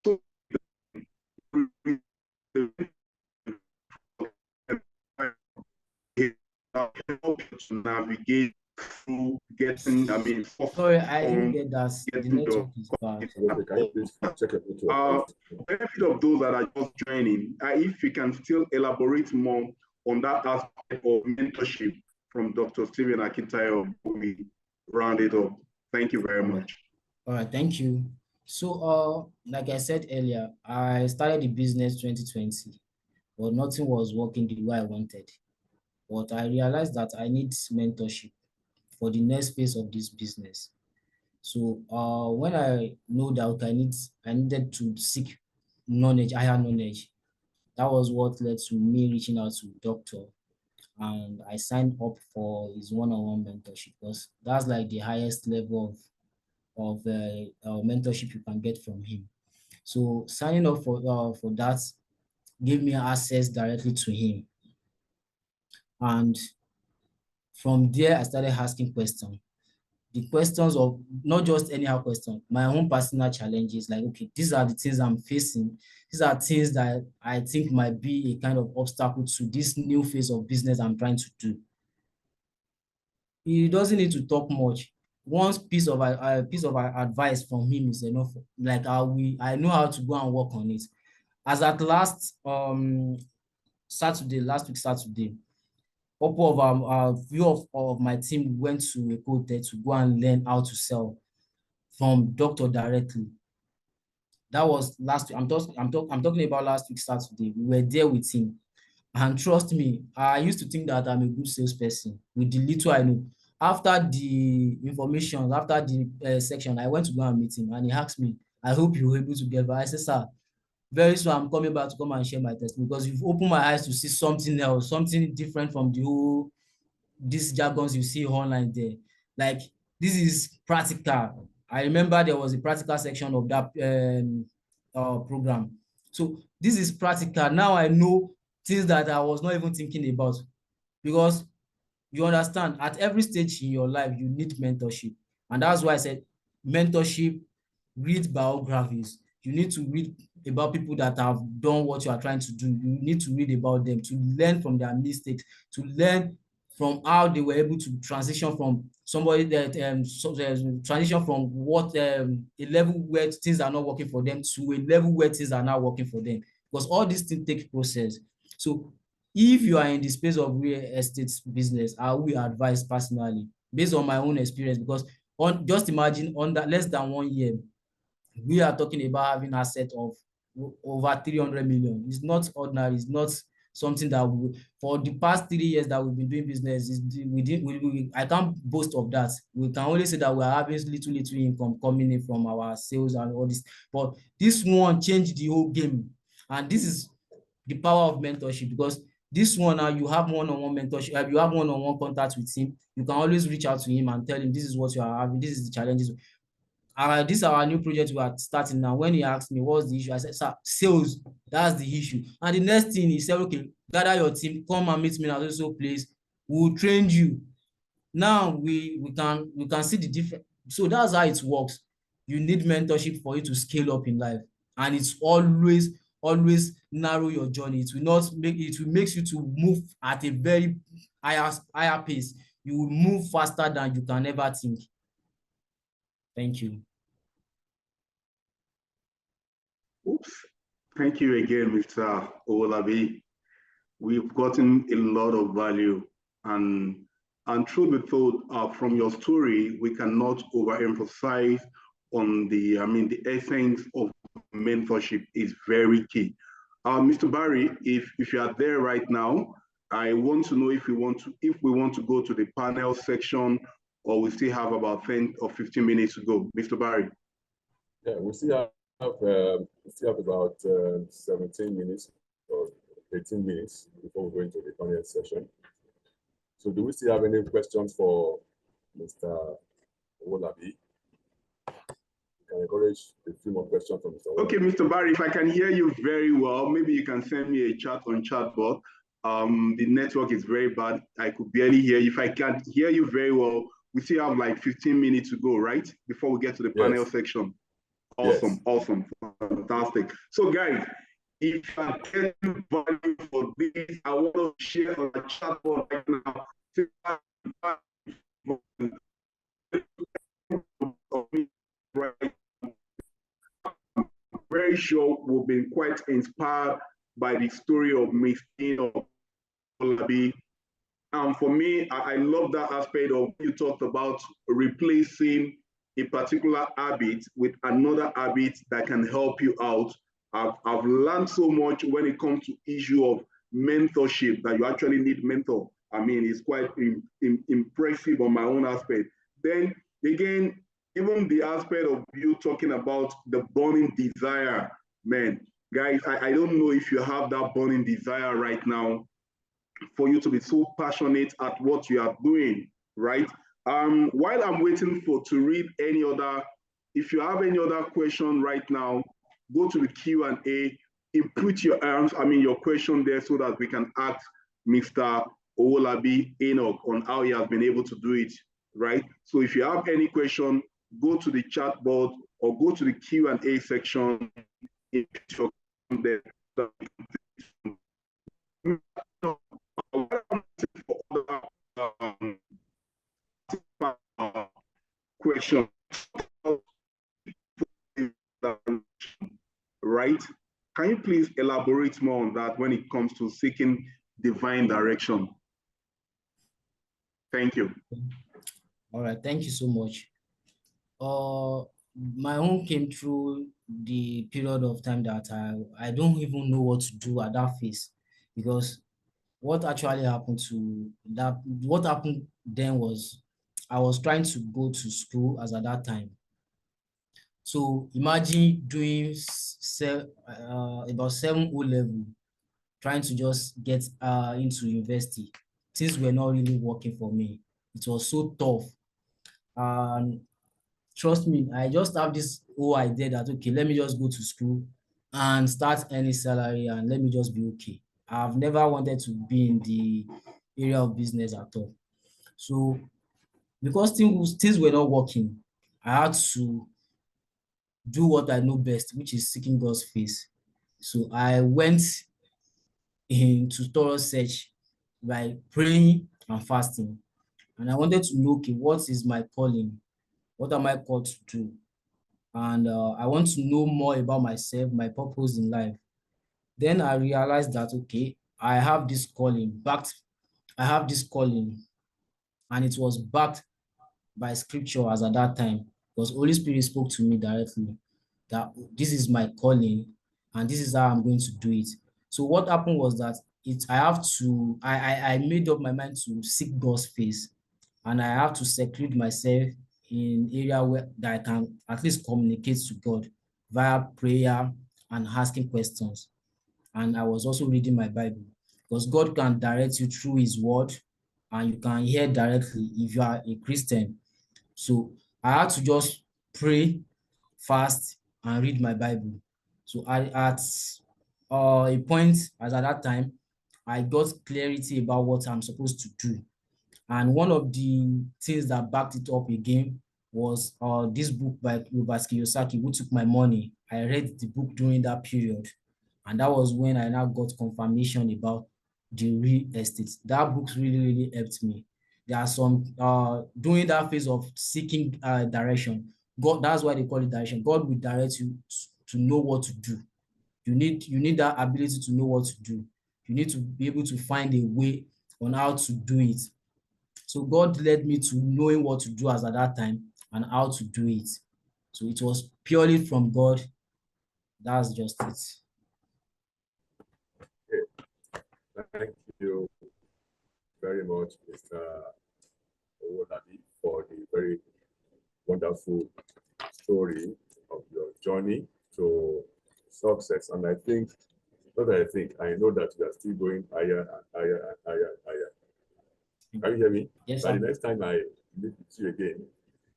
Speaker 2: So, help you to navigate through getting,
Speaker 1: sorry, I didn't get that. The network is bad.
Speaker 2: Benefit of those that are just joining, if you can still elaborate more on that aspect of mentorship from Dr. Stephen Akintayo, we round it up. Thank you very much.
Speaker 1: All right, thank you. So, like I said earlier, I started the business 2020, but nothing was working the way I wanted. But I realized that I need mentorship for the next phase of this business. So when I know that I needed to seek knowledge, higher knowledge, that was what led to me reaching out to doctor, and I signed up for his one-on-one mentorship, because that's like the highest level of mentorship you can get from him. So signing up for that gave me access directly to him, and from there I started asking questions. The questions of not just anyhow question, my own personal challenges, like, okay, these are the things I'm facing. These are things that I think might be a kind of obstacle to this new phase of business I'm trying to do. He doesn't need to talk much. One piece of advice from him is enough. Like I know how to go and work on it. As at last week Saturday, couple of few of my team went to a hotel to go and learn how to sell from doctor directly. That was last week. I'm talking about last week Saturday. We were there with him, and trust me, I used to think that I'm a good salesperson with the little I know. After the information, after the section, I went to go and meet him, and he asked me, "I hope you were able to get." But I said, "Sir, very soon I'm coming back to come and share my testimony, because you've opened my eyes to see something else, something different from the whole these jargons you see online there. Like, this is practical." I remember there was a practical section of that program. So this is practical. Now I know things that I was not even thinking about, because you understand, at every stage in your life, you need mentorship. And that's why I said mentorship, read biographies. You need to read about people that have done what you are trying to do. You need to read about them to learn from their mistakes, to learn from how they were able to transition from somebody that transition from what a level where things are not working for them to a level where things are now working for them, because all these things take process. So if you are in the space of real estate business, I will advise personally based on my own experience, because just imagine under less than 1 year, we are talking about having asset of over 300 million. It's not ordinary. It's not something that for the past 3 years that we've been doing business, I can't boast of that. We can only say that we're having little income coming in from our sales and all this. But this one changed the whole game. And this is the power of mentorship, because this one now, you have one-on-one mentorship, you have one-on-one contact with him. You can always reach out to him and tell him, this is what you are having, this is the challenges. This is our new project we are starting now. When he asked me what's the issue, I said, sir, sales, that's the issue. And the next thing he said, okay, gather your team, come and meet me at so place. We'll train you. Now we can see the difference. So that's how it works. You need mentorship for you to scale up in life, and it's always narrow your journey. It will not make it will makes you to move at a very higher pace. You will move faster than you can ever think. Thank you.
Speaker 2: Oops. Thank you again, Mr. Owolabi. We've gotten a lot of value, and truth be told, from your story, we cannot overemphasize on the essence of mentorship is very key. Mr. Barry, if you are there right now, I want to know if we want to go to the panel section, or we still have about 10 or 15 minutes to go. Mr. Barry.
Speaker 3: Yeah, we still have about 17 minutes or 18 minutes before we go into the panel session. So do we still have any questions for Mr. Owolabi? Can encourage a few more questions from Mr. Owolabi.
Speaker 2: Okay, Mr. Barry, if I can hear you very well, maybe you can send me a chat on chatbot. The network is very bad. I could barely hear you. If I can't hear you very well, we still have like 15 minutes to go, right? Before we get to the panel section. Awesome, awesome, fantastic. So guys, if I get value for this, I want to share on the chatbot right now. Very sure we've been quite inspired by the story of Miss Enoch. And for me, I love that aspect of you talked about replacing a particular habit with another habit that can help you out. I've learned so much when it comes to issue of mentorship, that you actually need mentor. I mean, it's quite impressive on my own aspect. Then again, even the aspect of you talking about the burning desire, man, guys, I don't know if you have that burning desire right now for you to be so passionate at what you are doing, right? While I'm waiting to read any other, if you have any other question right now, go to the Q&A, input your question there so that we can ask Mr. Owolabi Enoch on how he has been able to do it, right? So if you have any question, go to the chat board or go to the Q&A section. There. Question, right? Can you please elaborate more on that when it comes to seeking divine direction? Thank you.
Speaker 1: All right, thank you so much. My own came through the period of time that I don't even know what to do at that phase, because what actually happened what happened then was I was trying to go to school as at that time. So imagine doing about 7 O-level, trying to just get into university. Things were not really working for me. It was so tough. And trust me, I just have this whole idea that, okay, let me just go to school and start earning salary and let me just be okay. I've never wanted to be in the area of business at all. So because things were not working, I had to do what I know best, which is seeking God's face. So I went into thorough search by praying and fasting. And I wanted to know, okay, what is my calling? What am I called to do? And I want to know more about myself, my purpose in life. Then I realized that, okay, I have this calling, and it was backed by scripture as at that time, because Holy Spirit spoke to me directly that this is my calling and this is how I'm going to do it. So what happened was that I made up my mind to seek God's face, and I have to seclude myself in area where that I can at least communicate to God via prayer and asking questions. And I was also reading my Bible, because God can direct you through his word and you can hear directly if you are a Christian. So I had to just pray, fast, and read my Bible. So at a point, as at that time, I got clarity about what I'm supposed to do. And one of the things that backed it up again was this book by Robert Kiyosaki, Who Took My Money. I read the book during that period. And that was when I now got confirmation about the real estate. That book really, really helped me. There are some, during that phase of seeking direction, God, that's why they call it direction. God will direct you to know what to do. You need that ability to know what to do. You need to be able to find a way on how to do it. So God led me to knowing what to do as at that time and how to do it. So it was purely from God. That's just it.
Speaker 3: Thank you very much, Mr. Owolabi, for the very wonderful story of your journey to success. And I think, not that I think, I know that you are still going higher and higher and higher and higher. Can you hear me?
Speaker 1: Yes,
Speaker 3: By
Speaker 1: sir.
Speaker 3: the next time I meet with you again,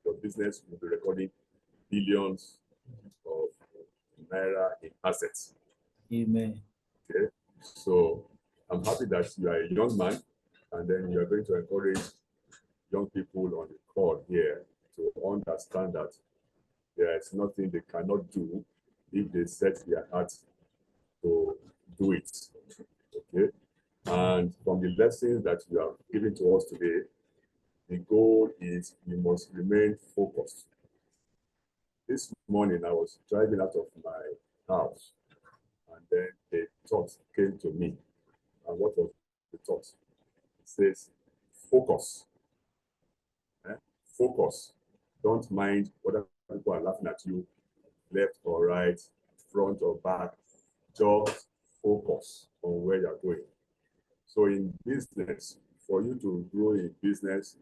Speaker 3: your business will be recording billions of naira in assets.
Speaker 1: Amen.
Speaker 3: Okay, so I'm happy that you are a young man, and then you are going to encourage young people on the call here to understand that there is nothing they cannot do if they set their heart to do it. Okay, and from the lessons that you have given to us today, the goal is you must remain focused. This morning I was driving out of my house, and then a thought came to me. And what was the thought? It says, focus. Focus. Don't mind whether people are laughing at you, left or right, front or back. Just focus on where you're going. So in business, for you to grow in business,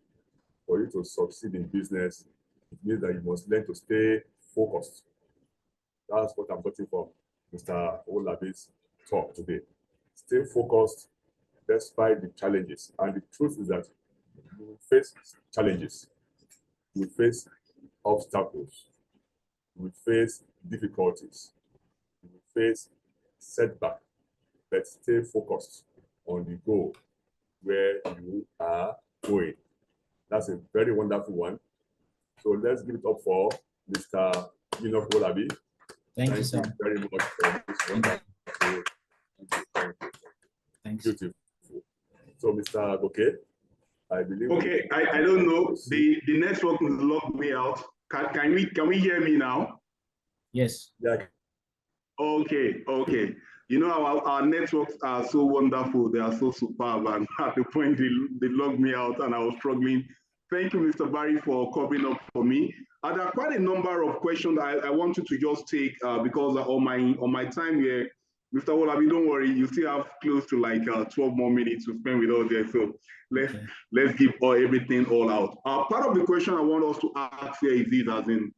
Speaker 3: for you to succeed in business, it means that you must learn to stay focused. That's what I'm getting from Mr. Owolabi's talk today. Stay focused despite the challenges. And the truth is that you will face challenges, you will face obstacles, you will face difficulties, you will face setback, but stay focused on the goal where you are going. That's a very wonderful one. So let's give it up for Mr. Enoch Owolabi.
Speaker 1: Thank you, sir.
Speaker 3: Very much for this wonderful.
Speaker 1: Thanks.
Speaker 3: Beautiful. So, Mr. Okay, I believe.
Speaker 2: Okay, I don't know. The network locked me out. Can we hear me now?
Speaker 1: Yes.
Speaker 3: Yeah.
Speaker 2: Okay. You know, our networks are so wonderful. They are so superb. And at the point they logged me out and I was struggling. Thank you, Mr. Barry, for covering up for me. There are quite a number of questions I want you to just take because on my time here, Mr. Owolabi, don't worry, you still have close to like 12 more minutes to spend with us there. So let's give everything all out. Part of the question I want us to ask here is this, as in,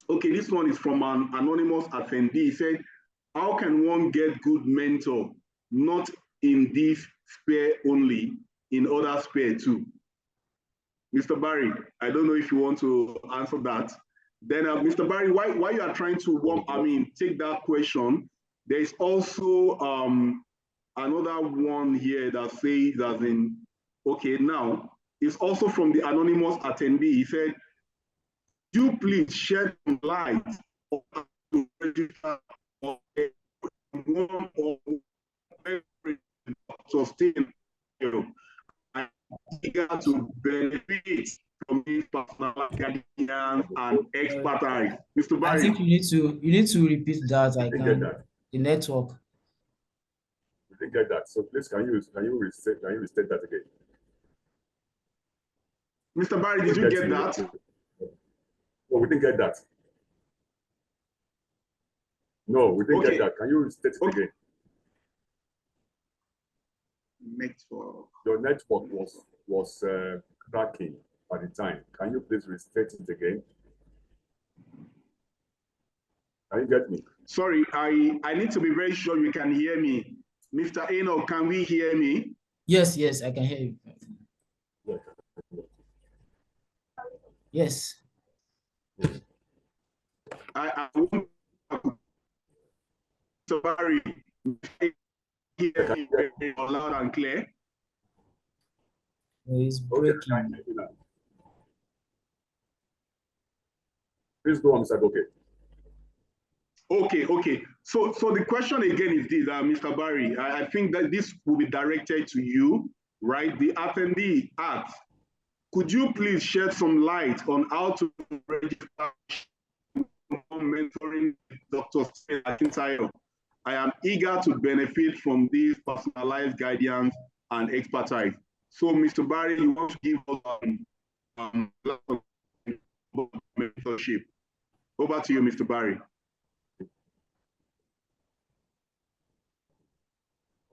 Speaker 2: okay, this one is from an anonymous attendee. He said, how can one get good mentor, not in this sphere only, in other sphere too? Mr. Barry, I don't know if you want to answer that. Then, Mr. Barry, while you are trying to, take that question, there is also another one here that says, as in, okay, now, it's also from the anonymous attendee. He said, you please shed some light on how to register on one or sustain and eager to benefit from this personal guidance and expertise. Mr. Barry.
Speaker 1: I think you need to repeat that. I can.
Speaker 3: That.
Speaker 1: The network.
Speaker 3: We didn't get that. So please, can you restate that again?
Speaker 2: Mr. Barry, did you get that?
Speaker 3: No, we didn't get that. No, we didn't get that. Can you restate it again?
Speaker 2: Network.
Speaker 3: Your network was cracking at the time. Can you please restate it again? Can you get me?
Speaker 2: Sorry, I need to be very sure you can hear me. Mr. Enoch, can we hear me?
Speaker 1: Yes, I can hear you. Yes.
Speaker 2: I want to Barry hear me very loud and clear.
Speaker 1: It's breaking.
Speaker 3: Please go on, Mr. Goke.
Speaker 2: Okay. So the question again is this, Mr. Barry. I think that this will be directed to you, right? The attendee asks, could you please shed some light on how to register mentoring Dr. Akintayo? I am eager to benefit from this personalized guidance and expertise. So, Mr. Barry, you want to give us mentorship. Over to you, Mr. Barry.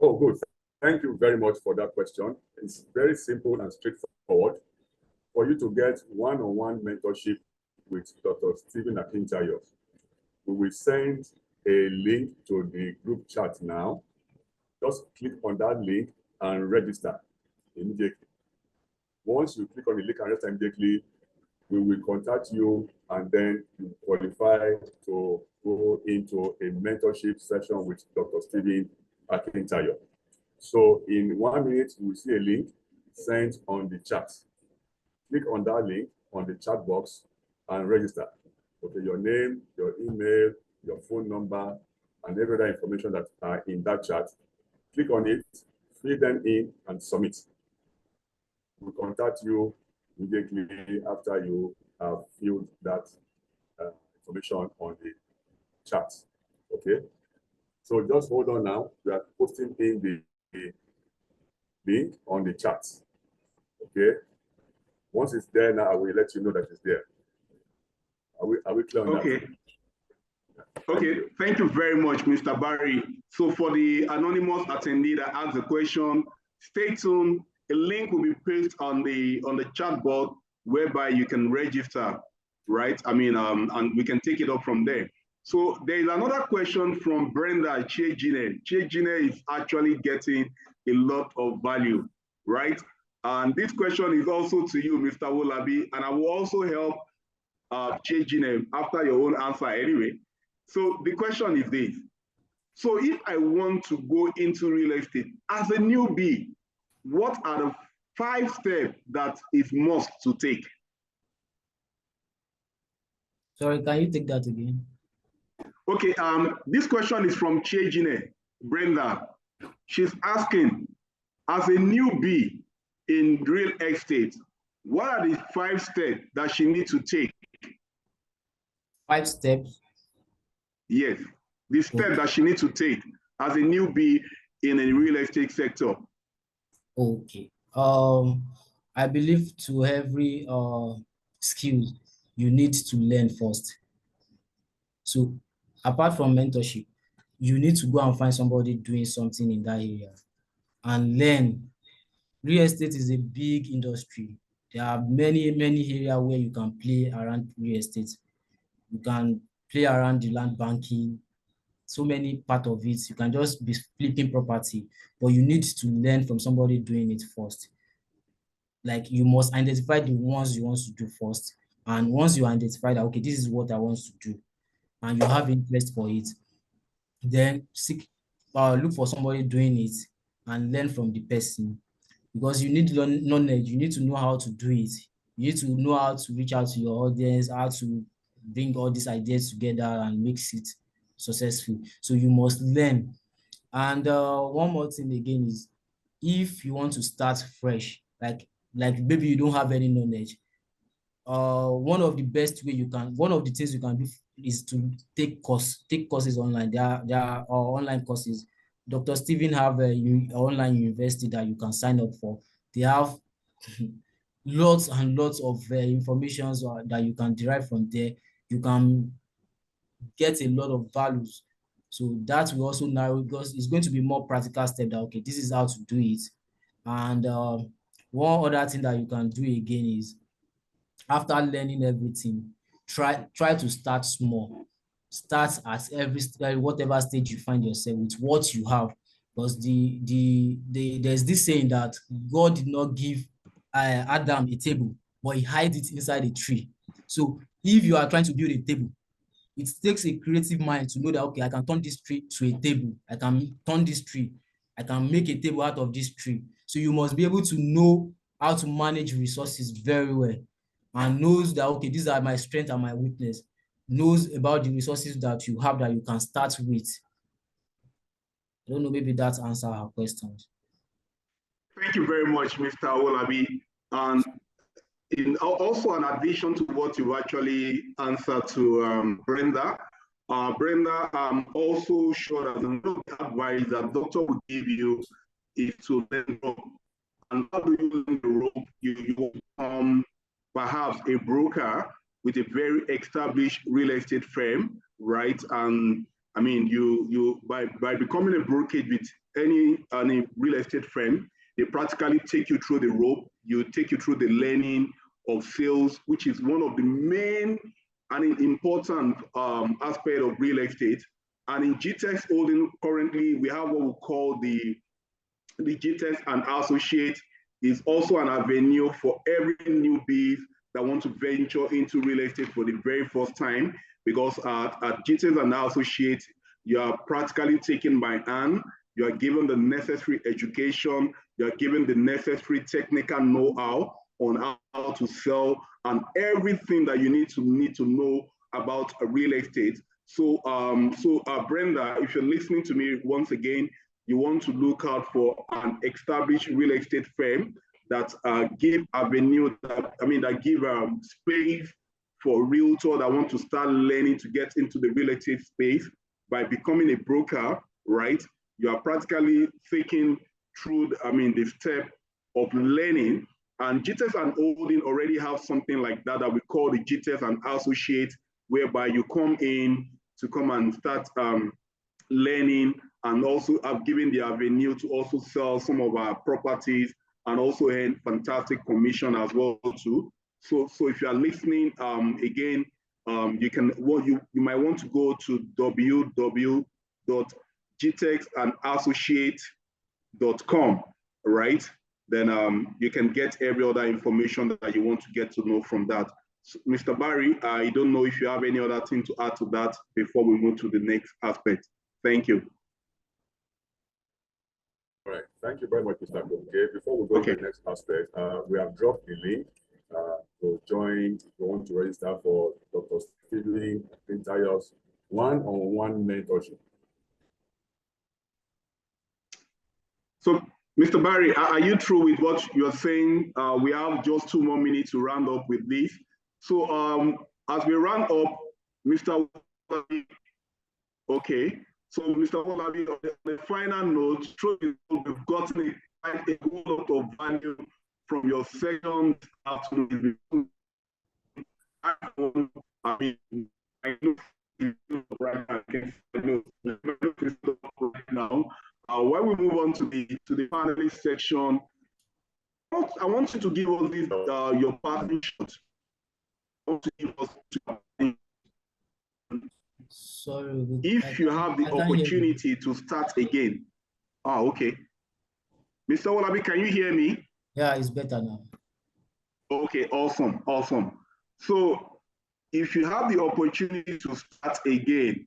Speaker 3: Oh, good. Thank you very much for that question. It's very simple and straightforward. For you to get one-on-one mentorship with Dr. Stephen Akintayo, we will send a link to the group chat now. Just click on that link and register immediately. Once you click on the link and register immediately, we will contact you and then you qualify to go into a mentorship session with Dr. Stephen Akintayo. So in 1 minute, you will see a link sent on the chat. Click on that link on the chat box and register. Okay, your name, your email, your phone number, and every other information that are in that chat. Click on it, fill them in, and submit. We'll contact you immediately after you have filled that information on the chat. Okay, so just hold on now. We are posting in the link on the chat. Okay, once it's there now, I will let you know that it's there. Are we clear on that?
Speaker 2: Okay, thank you very much, Mr. Barry. So for the anonymous attendee that asked the question, stay tuned. A link will be placed on the chat board whereby you can register, right? I mean, and we can take it up from there. So there is another question from Brenda Chejine. Chejine is actually getting a lot of value, right? And this question is also to you, Mr. Owolabi, and I will also help Chejine after your own answer anyway. So the question is this. So if I want to go into real estate as a newbie, what are the 5 steps that is must to take?
Speaker 1: Sorry, can you take that again?
Speaker 2: Okay, this question is from Chejine, Brenda. She's asking, as a newbie in real estate, what are the 5 steps that she needs to take?
Speaker 1: 5 steps?
Speaker 2: Yes, the step that she needs to take as a newbie in a real estate sector.
Speaker 1: Okay. I believe to every skill, you need to learn first. So apart from mentorship, you need to go and find somebody doing something in that area and learn. Real estate is a big industry. There are many areas where you can play around real estate. You can play around the land banking, so many part of it. You can just be flipping property, but you need to learn from somebody doing it first. Like you must identify the ones you want to do first. And once you identify that, okay, this is what I want to do, and you have interest for it, then look for somebody doing it and learn from the person, because you need knowledge. You need to know how to do it. You need to know how to reach out to your audience, how to bring all these ideas together and make it successful. So you must learn. And one more thing again is, if you want to start fresh, like maybe you don't have any knowledge, one of the things you can do is to take courses online. There are online courses. Dr. Stephen have an online university that you can sign up for. They have lots and lots of information that you can derive from there. You can get a lot of values. So that will also narrow, because it's going to be more practical step that, okay, this is how to do it. And one other thing that you can do again is, after learning everything, try to start small. Start at whatever stage you find yourself with what you have. Because there's this saying that God did not give Adam a table, but he hid it inside a tree. So if you are trying to build a table it takes a creative mind to know that, okay, I can turn this tree to a table. I can turn this tree. I can make a table out of this tree. So you must be able to know how to manage resources very well and knows that, okay, these are my strength and my weakness, knows about the resources that you have that you can start with. I don't know, maybe that answers our questions.
Speaker 2: Thank you very much, Mr. Owolabi. And also in addition to what you actually answered to Brenda, Brenda, I'm also sure that the advice that doctor will give you is to learn rope. And how do you learn the rope? You perhaps a broker with a very established real estate firm, right? And I mean, you by becoming a brokerage with any real estate firm, they practically take you through the rope. You take you through the learning of sales, which is one of the main and important aspect of real estate. And in GTEX Holding, currently, we have what we call the GTEX and Associates is also an avenue for every newbie that want to venture into real estate for the very first time, because at GTEX and Associates, you are practically taken by hand. You are given the necessary education. You are given the necessary technical know-how on how to sell and everything that you need to know about real estate. So, Brenda, if you're listening to me once again, you want to look out for an established real estate firm that give avenue, that give space for realtor that want to start learning to get into the real estate space by becoming a broker, right? You are practically thinking through, the step of learning. And GTEX and Holding already have something like that we call the GTEX and Associate, whereby you come in to come and start learning, and also have given the avenue to also sell some of our properties and also earn fantastic commission as well too. So if you are listening, again, you might want to go to www.gtexandassociate.com, right? Then you can get every other information that you want to get to know from that. So, Mr. Barry, I don't know if you have any other thing to add to that before we move to the next aspect. Thank you.
Speaker 3: All right, thank you very much, Mr. Okay, before we go to the next aspect, we have dropped the link to join if you want to register for Dr. Stephen Mentee's one-on-one mentorship.
Speaker 2: So, Mr. Barry, are you through with what you're saying? We have just 2 more minutes to round up with this. So, as we round up, Mr. Okay. So, Mr. Owolabi, on the final note, we've gotten a whole lot of value from your session afternoon. I know right now. When we move on to the panelist section, I want you to give us this your partnership.
Speaker 1: Sorry.
Speaker 2: If you have the opportunity to start again. Okay. Mr. Owolabi, can you hear me?
Speaker 1: Yeah, it's better now.
Speaker 2: Okay, awesome. So if you have the opportunity to start again,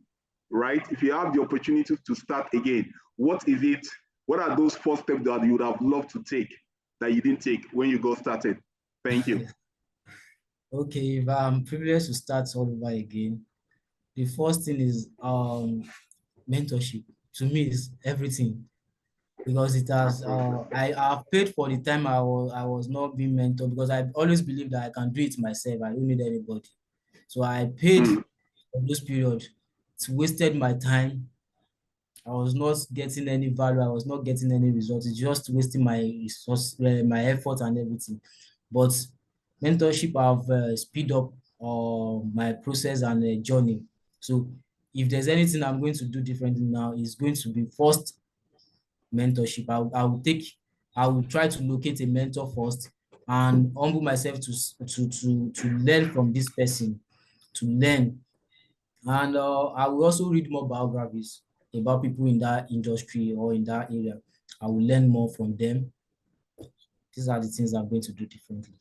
Speaker 2: right? If you have the opportunity to start again, what is it? What are those first steps that you would have loved to take that you didn't take when you got started? Thank you.
Speaker 1: Okay, if I'm privileged to start all over again, the first thing is mentorship. To me, is everything, because it has I have paid for the time I was not being mentored, because I always believe that I can do it myself. I don't need anybody. So I paid for those periods. It's wasted my time. I was not getting any value. I was not getting any results. It's just wasting my resource, my effort and everything. But mentorship have speed up my process and journey. So if there's anything I'm going to do differently now, it's going to be first mentorship. I will try to locate a mentor first and humble myself to learn from this person, to learn. And I will also read more biographies about people in that industry or in that area. I will learn more from them. These are the things I'm going to do differently.